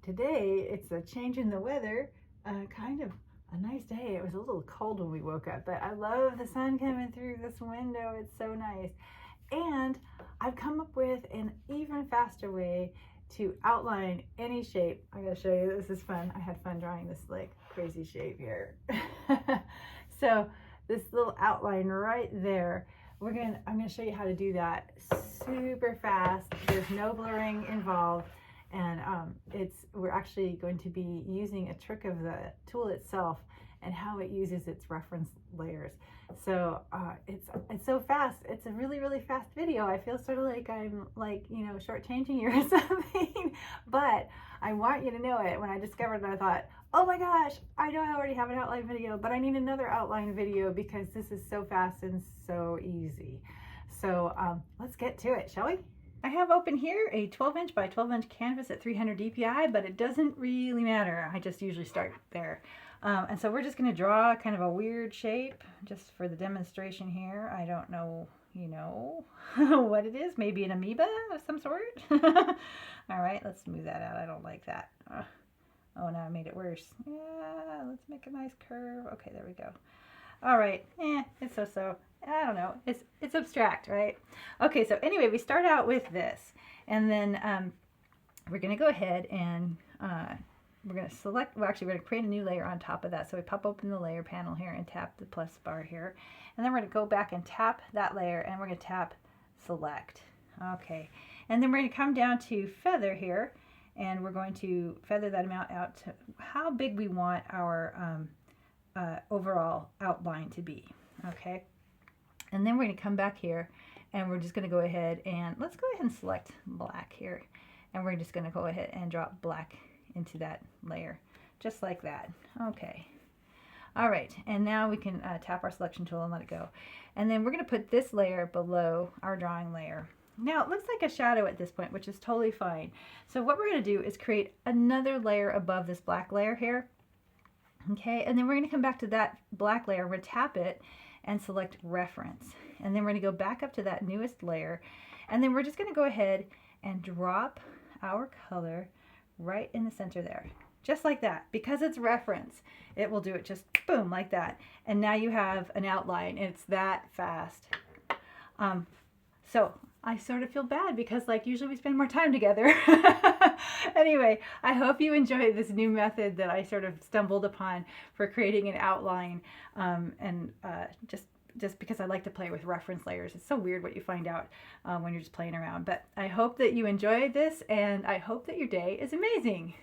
Today it's a change in the weather, kind of a nice day. It was a little cold when we woke up, but I love the sun coming through this window. It's so nice. And I've come up with an even faster way to outline any shape. I gotta show you, this is fun. I had fun drawing this like crazy shape here. So this little outline right there, I'm gonna show you how to do that super fast. There's no blurring involved. And we're actually going to be using a trick of the tool itself and how it uses its reference layers. So it's so fast. It's a really, really fast video. I feel sort of like I'm like, shortchanging you or something, but I want you to know it. When I discovered that, I thought, oh my gosh, I know I already have an outline video, but I need another outline video because this is so fast and so easy. So let's get to it, shall we? I have open here a 12-inch by 12-inch canvas at 300 DPI, but it doesn't really matter. I just usually start there. And so we're just going to draw kind of a weird shape just for the demonstration here. I don't know, what it is. Maybe an amoeba of some sort. All right, let's move that out. I don't like that. Oh, now I made it worse. Yeah, let's make a nice curve. Okay, there we go. All right, it's so-so. I don't know, it's abstract, right? Okay, so anyway, we start out with this, and then we're gonna go ahead and we're gonna select, well actually we're gonna create a new layer on top of that. So we pop open the layer panel here and tap the plus bar here, and then we're gonna go back and tap that layer, and we're gonna tap select. Okay, and then we're gonna come down to feather here, and we're going to feather that amount out to how big we want our overall outline to be. Okay, and then we're going to come back here, and we're just going to go ahead and let's go ahead and select black here, and we're just going to go ahead and drop black into that layer just like that. Okay, all right, and now we can tap our selection tool and let it go, and then we're going to put this layer below our drawing layer. Now it looks like a shadow at this point, which is totally fine. So what we're going to do is create another layer above this black layer here. Okay, and then we're going to come back to that black layer, we're going to tap it and select reference, and then we're going to go back up to that newest layer, and then we're just going to go ahead and drop our color right in the center there, just like that. Because it's reference, it will do it just boom like that, and now you have an outline, and it's that fast. So I sort of feel bad because like usually we spend more time together. Anyway, I hope you enjoy this new method that I sort of stumbled upon for creating an outline, just because I like to play with reference layers. It's so weird what you find out when you're just playing around. But I hope that you enjoyed this, and I hope that your day is amazing.